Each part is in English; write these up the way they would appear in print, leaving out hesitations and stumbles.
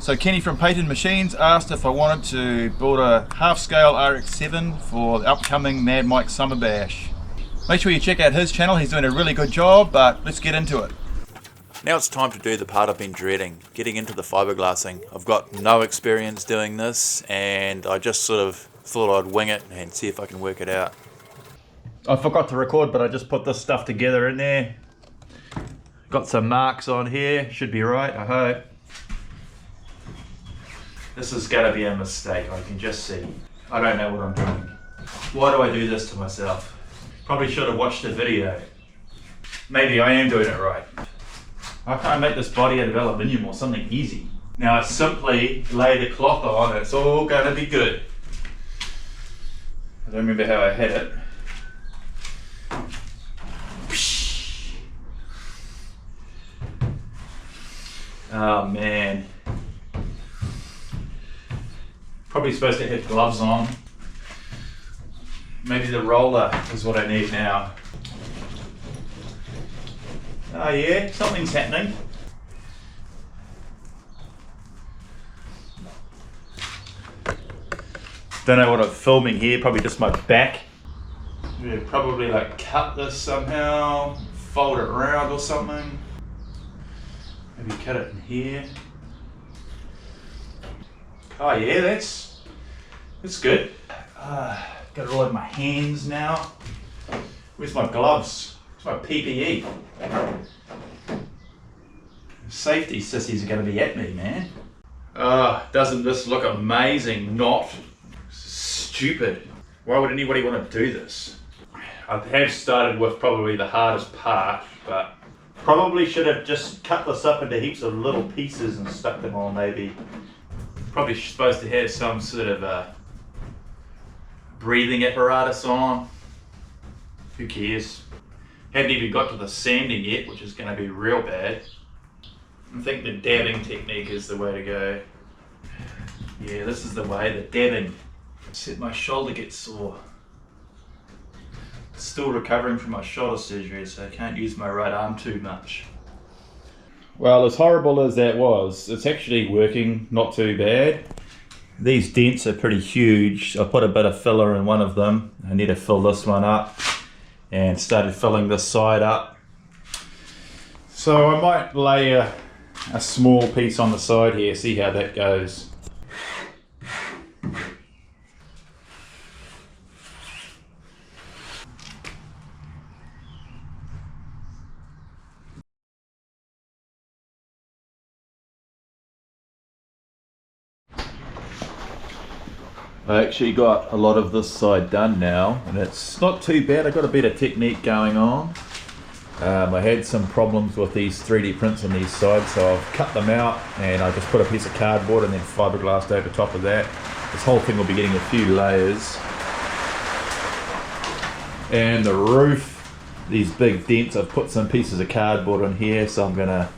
So Kenny from Painted Machines asked if I wanted to build a half-scale RX7 for the upcoming Mad Mike Summer Bash. Make sure you check out his channel, he's doing a really good job, but let's get into it. Now it's time to do the part I've been dreading, getting into the fiberglassing. I've got no experience doing this and I just sort of thought I'd wing it and see if I can work it out. I forgot to record, but I just put this stuff together in there. Got some marks on here, should be right, I hope. This is gonna be a mistake, I can just see. I don't know what I'm doing. Why do I do this to myself? Probably should have watched the video. Maybe I am doing it right. I can't make this body out of aluminium or something easy. Now I simply lay the cloth on and it's all gonna be good. I don't remember how I had it. Oh man. Probably supposed to have gloves on. Maybe the roller is what I need now. Oh yeah, something's happening. Don't know what I'm filming here, probably just my back. Yeah, probably like cut this somehow, fold it around or something. Maybe cut it in here. Oh yeah, that's good. Got it all in my hands now. Where's my gloves? Where's my PPE? Safety sissies are going to be at me, man. Doesn't this look amazing? Not stupid. Why would anybody want to do this? I have started with probably the hardest part, but probably should have just cut this up into heaps of little pieces and stuck them on maybe. Probably supposed to have some sort of a breathing apparatus on. Who cares? Haven't even got to the sanding yet, which is going to be real bad. I think the dabbing technique is the way to go. Yeah, this is the way, the dabbing. Except my shoulder gets sore. Still recovering from my shoulder surgery, so I can't use my right arm too much. Well, as horrible as that was, it's actually working not too bad. These dents are pretty huge. I put a bit of filler in one of them. I need to fill this one up and started filling this side up. So I might lay a small piece on the side here, see how that goes. I actually got a lot of this side done now and it's not too bad. I got a bit of technique going on. I had some problems with these 3D prints on these sides, so I've cut them out and I just put a piece of cardboard and then fiberglassed over top of that. This whole thing will be getting a few layers. And the roof, these big dents, I've put some pieces of cardboard on here, so I'm going to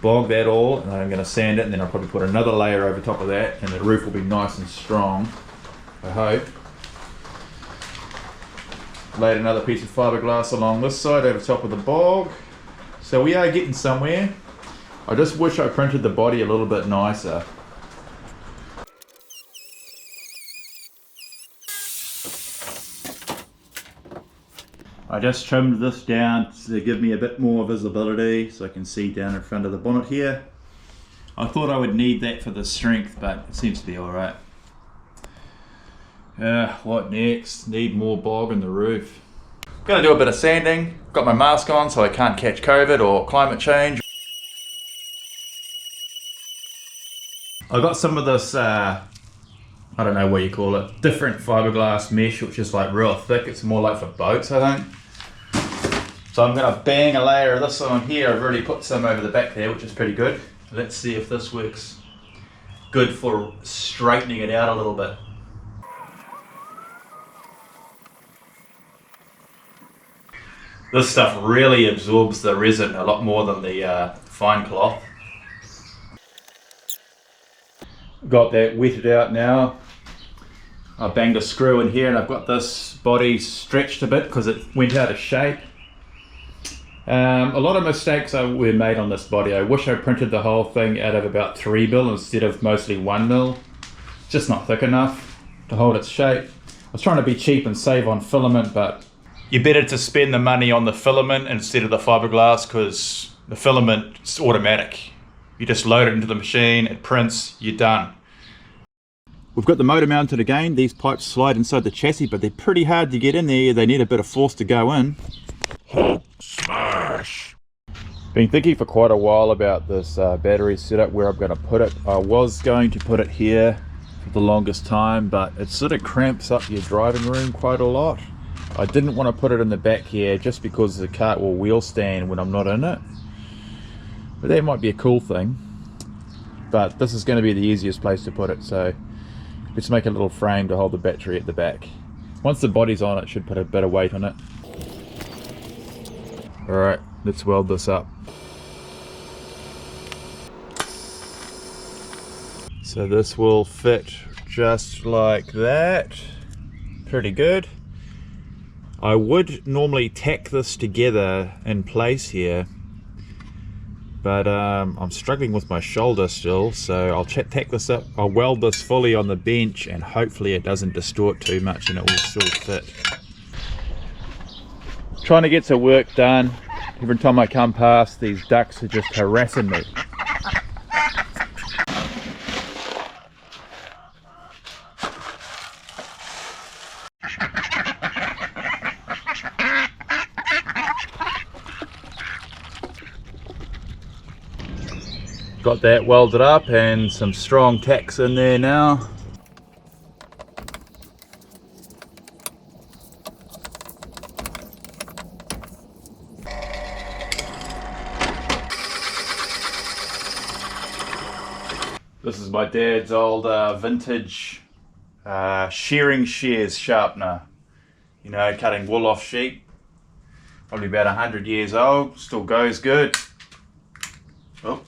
bog that all and I'm going to sand it and then I'll probably put another layer over top of that and the roof will be nice and strong. I hope. Laid another piece of fiberglass along this side over top of the bog. So we are getting somewhere. I just wish I printed the body a little bit nicer. I just trimmed this down to give me a bit more visibility so I can see down in front of the bonnet here. I thought I would need that for the strength, but it seems to be alright. What next? Need more bog in the roof. Gonna do a bit of sanding. Got my mask on so I can't catch COVID or climate change. I got some of this, I don't know what you call it, different fiberglass mesh, which is like real thick. It's more like for boats, I think. So I'm gonna bang a layer of this on here. I've already put some over the back there, which is pretty good. Let's see if this works good for straightening it out a little bit. This stuff really absorbs the resin a lot more than the fine cloth. Got that wetted out now. I banged a screw in here and I've got this body stretched a bit because it went out of shape. A lot of mistakes were made on this body. I wish I printed the whole thing out of about 3mm instead of mostly 1mm. It's just not thick enough to hold its shape. I was trying to be cheap and save on filament, but you're better to spend the money on the filament instead of the fiberglass, because the filament is automatic. You just load it into the machine, it prints, you're done. We've got the motor mounted again. These pipes slide inside the chassis, but they're pretty hard to get in there. They need a bit of force to go in. Smash! Been thinking for quite a while about this battery setup, where I'm going to put it. I was going to put it here for the longest time, but it sort of cramps up your driving room quite a lot. I didn't want to put it in the back here just because the cart will wheel stand when I'm not in it. But that might be a cool thing. But this is going to be the easiest place to put it, so let's make a little frame to hold the battery at the back. Once the body's on, it should put a bit of weight on it. Alright, let's weld this up. So this will fit just like that. Pretty good. I would normally tack this together in place here, but I'm struggling with my shoulder still, so I'll tack this up. I'll weld this fully on the bench, and hopefully it doesn't distort too much and it will still fit. Trying to get some work done. Every time I come past, these ducks are just harassing me. Got that welded up and some strong tacks in there now. This is my dad's old vintage shearing shears sharpener. You know, cutting wool off sheep. Probably about 100 years old, still goes good. Oh.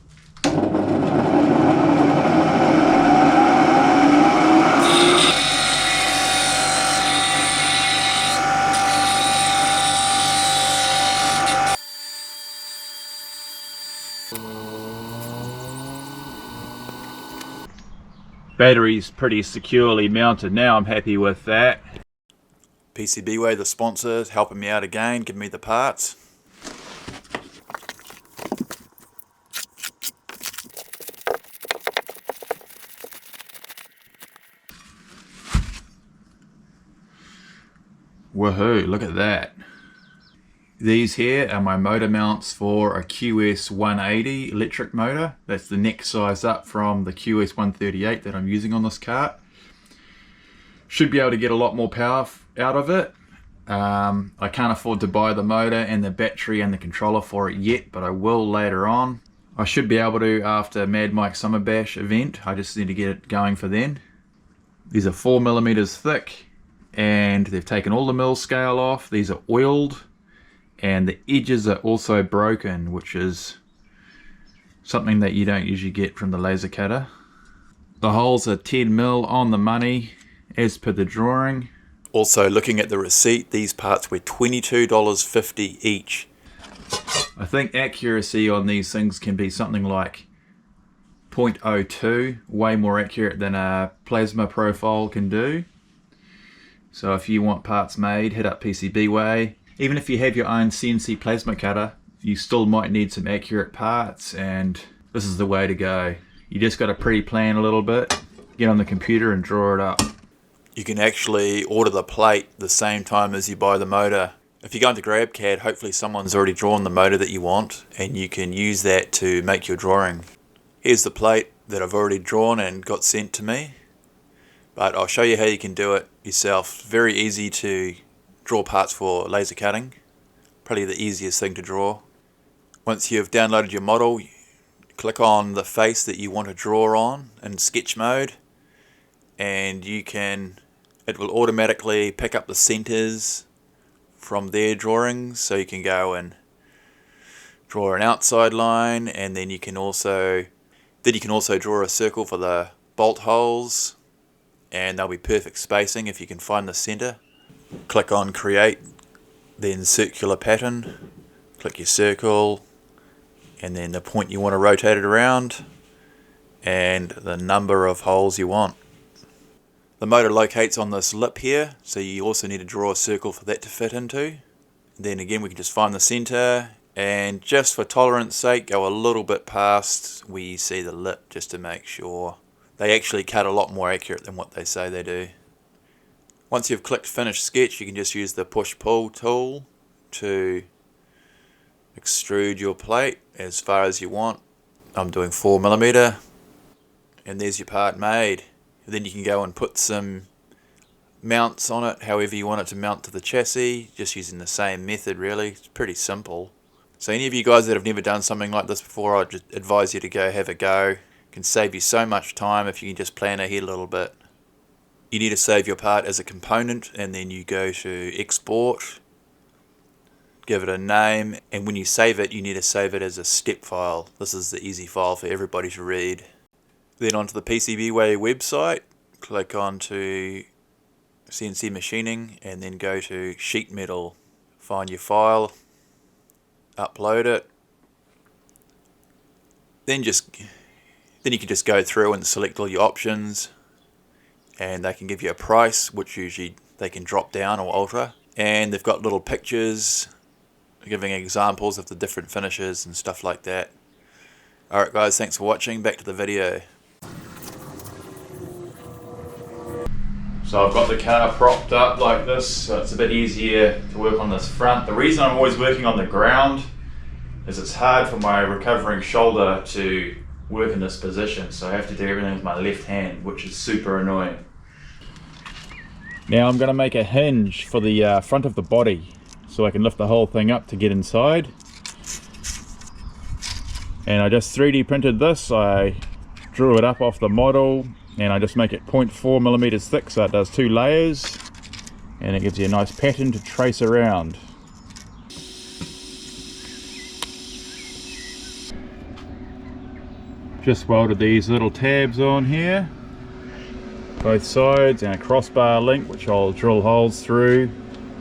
Battery's pretty securely mounted now, I'm happy with that. PCBWay, the sponsor, is helping me out again, giving me the parts. Woohoo, look at that. These here are my motor mounts for a QS 180 electric motor. That's the next size up from the QS 138 that I'm using on this cart. Should be able to get a lot more power out of it. I can't afford to buy the motor and the battery and the controller for it yet, but I will later on. I should be able to after Mad Mike Summer Bash event. I just need to get it going for then. These are 4mm thick, and they've taken all the mill scale off. These are oiled, and the edges are also broken, which is something that you don't usually get from the laser cutter. The holes are 10mm on the money as per the drawing. Also, looking at the receipt, these parts were $22.50 each. I think accuracy on these things can be something like 0.02, way more accurate than a plasma profile can do. So if you want parts made, hit up PCBWay. Even if you have your own CNC plasma cutter, you still might need some accurate parts, and this is the way to go. You just got to pre-plan a little bit, get on the computer and draw it up. You can actually order the plate the same time as you buy the motor. If you go into GrabCAD, hopefully someone's already drawn the motor that you want, and you can use that to make your drawing. Here's the plate that I've already drawn and got sent to me, but I'll show you how you can do it yourself. Very easy to draw parts for laser cutting, probably the easiest thing to draw. Once you've downloaded your model, click on the face that you want to draw on in sketch mode, and it will automatically pick up the centers from their drawings, so you can go and draw an outside line, and then you can also draw a circle for the bolt holes, and they'll be perfect spacing if you can find the center. Click on create, then circular pattern click your circle, and then the point you want to rotate it around, and the number of holes you want. The motor locates on this lip here, so you also need to draw a circle for that to fit into. Then again, we can just find the center, and just for tolerance sake, go a little bit past where you see the lip, just to make sure. They actually cut a lot more accurate than what they say they do. Once you've clicked finish sketch, you can just use the push-pull tool to extrude your plate as far as you want. I'm doing 4mm, and there's your part made. Then you can go and put some mounts on it, however you want it to mount to the chassis, just using the same method really. It's pretty simple. So any of you guys that have never done something like this before, I'd just advise you to go have a go. It can save you so much time if you can just plan ahead a little bit. You need to save your part as a component, and then you go to export, give it a name, and when you save it, you need to save it as a step file. This is the easy file for everybody to read. Then onto the PCBWay website, click onto CNC machining, and then go to sheet metal. Find your file, upload it. Then you can just go through and select all your options, and they can give you a price, which usually they can drop down or alter. And they've got little pictures giving examples of the different finishes and stuff like that. Alright guys, thanks for watching. Back to the video. So I've got the car propped up like this, so it's a bit easier to work on this front. The reason I'm always working on the ground is it's hard for my recovering shoulder to work in this position, so I have to do everything with my left hand, which is super annoying. Now I'm going to make a hinge for the front of the body, so I can lift the whole thing up to get inside. And I just 3D printed this. I drew it up off the model, and I just make it 0.4mm thick, so it does 2 layers, and it gives you a nice pattern to trace around. Just welded these little tabs on here, both sides, and a crossbar link which I'll drill holes through,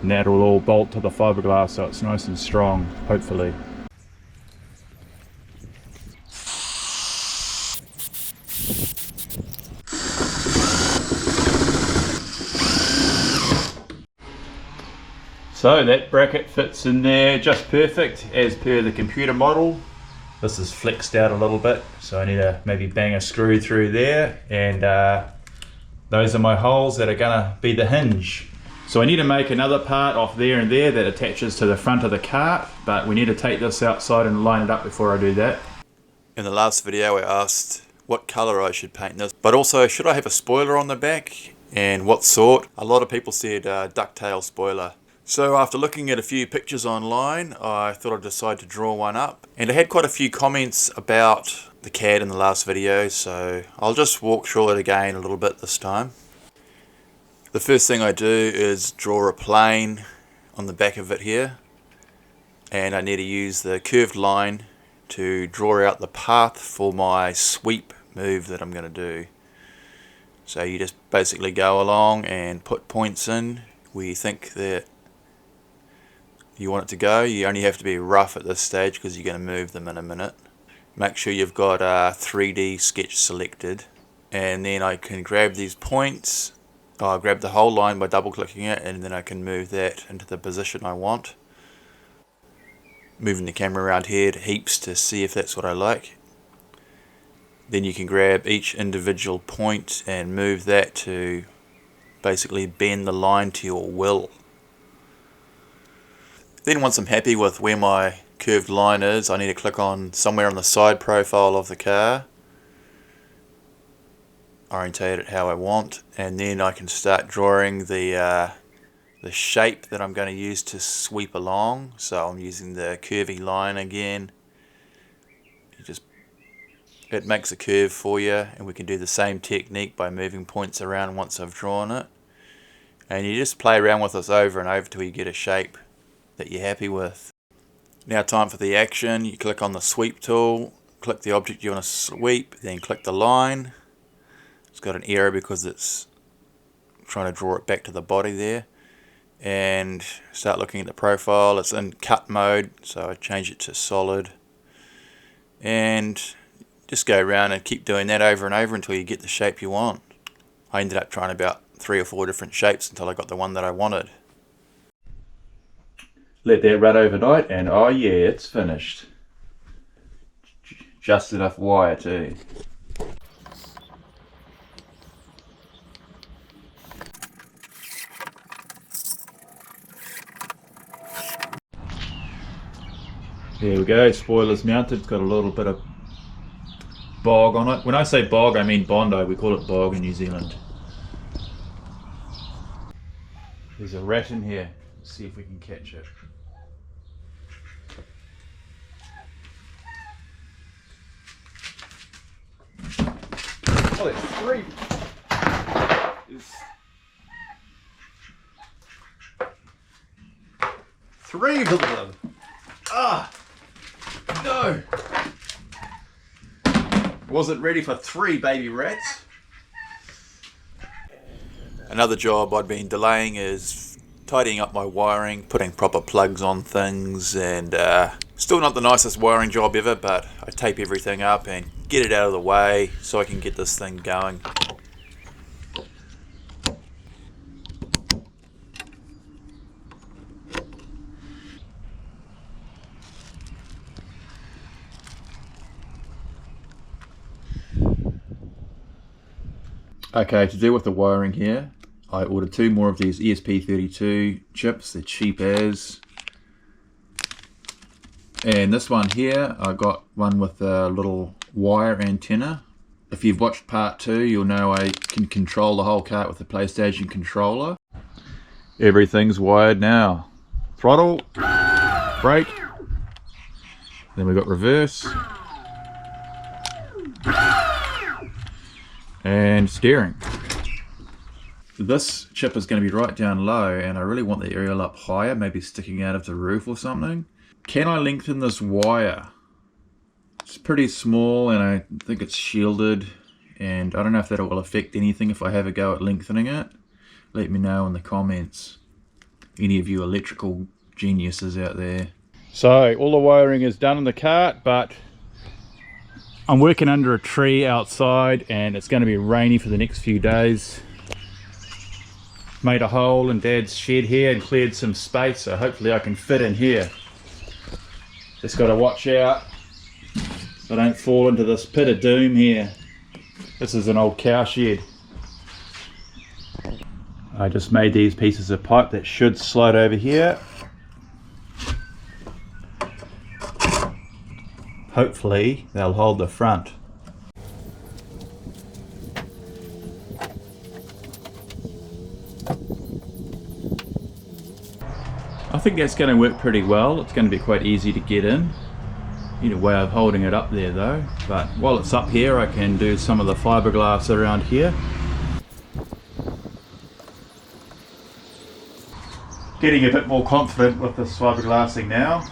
and that will all bolt to the fiberglass so it's nice and strong, hopefully. So that bracket fits in there just perfect as per the computer model. This is flexed out a little bit, so I need to maybe bang a screw through there, and those are my holes that are gonna be the hinge. So I need to make another part off there and there that attaches to the front of the cart, but we need to take this outside and line it up before I do that. In the last video I asked what colour I should paint this, but also should I have a spoiler on the back, and what sort. A lot of people said ducktail spoiler. So after looking at a few pictures online, I thought I'd decide to draw one up. And I had quite a few comments about the CAD in the last video, so I'll just walk through it again a little bit this time. The first thing I do is draw a plane on the back of it here. And I need to use the curved line to draw out the path for my sweep move that I'm going to do. So you just basically go along and put points in where you think that you want it to go. You only have to be rough at this stage because you're going to move them in a minute. Make sure you've got a 3D sketch selected, and then I can grab these points. I'll grab the whole line by double clicking it, and then I can move that into the position I want. Moving the camera around here heaps to see if that's what I like. Then you can grab each individual point and move that to basically bend the line to your will. Then once I'm happy with where my curved line is, I need to click on somewhere on the side profile of the car, orientate it how I want, and then I can start drawing the shape that I'm going to use to sweep along. So I'm using the curvy line again. It makes a curve for you, and we can do the same technique by moving points around once I've drawn it. And you just play around with this over and over till you get a shape that you're happy with. Now time for the action. You click on the sweep tool, click the object you want to sweep, then click the line. It's got an error because it's trying to draw it back to the body there. and start looking at the profile. It's in cut mode, so I change it to solid, and just go around and keep doing that over and over until you get the shape you want. I ended up trying about 3 or 4 different shapes until I got the one that I wanted. Let that run overnight, and oh yeah, it's finished. Just enough wire too. There we go, spoiler's mounted. It's got a little bit of bog on it. When I say bog, I mean Bondi. We call it bog in New Zealand. There's a rat in here. Let's see if we can catch it. Oh, there's 3. There's 3 of them. Ah, no. Wasn't ready for 3 baby rats. Another job I'd been delaying is tidying up my wiring, putting proper plugs on things, and still not the nicest wiring job ever, but I tape everything up and get it out of the way so I can get this thing going. Okay, to deal with the wiring here, I ordered 2 more of these ESP32 chips. They're cheap as. And this one here, I got one with a little wire antenna. If you've watched part 2, you'll know I can control the whole cart with the PlayStation controller. Everything's wired now. Throttle, brake, then we've got reverse, and steering. This chip is going to be right down low, and I really want the aerial up higher, maybe sticking out of the roof or something. Can I lengthen this wire? It's pretty small, and I think it's shielded, and I don't know if that will affect anything if I have a go at lengthening it. Let me know in the comments, any of you electrical geniuses out there. So all the wiring is done in the cart, but I'm working under a tree outside, and it's going to be rainy for the next few days. Made a hole in Dad's shed here and cleared some space, so hopefully I can fit in here. Just got to watch out so I don't fall into this pit of doom here. This is an old cow shed. I just made these pieces of pipe that should slide over here. Hopefully they'll hold the front. I think that's going to work pretty well. It's going to be quite easy to get in. Need a way of holding it up there though. But while it's up here, I can do some of the fiberglass around here. Getting a bit more confident with this fiberglassing now,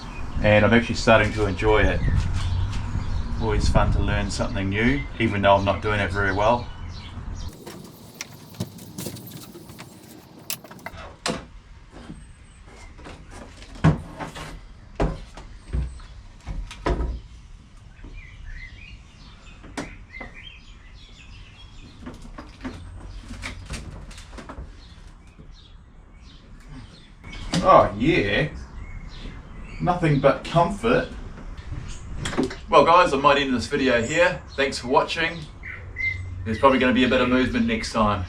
and I'm actually starting to enjoy it. Always fun to learn something new, even though I'm not doing it very well. Oh yeah, nothing but comfort. Well guys, I might end this video here. Thanks for watching. There's probably going to be a bit of movement next time.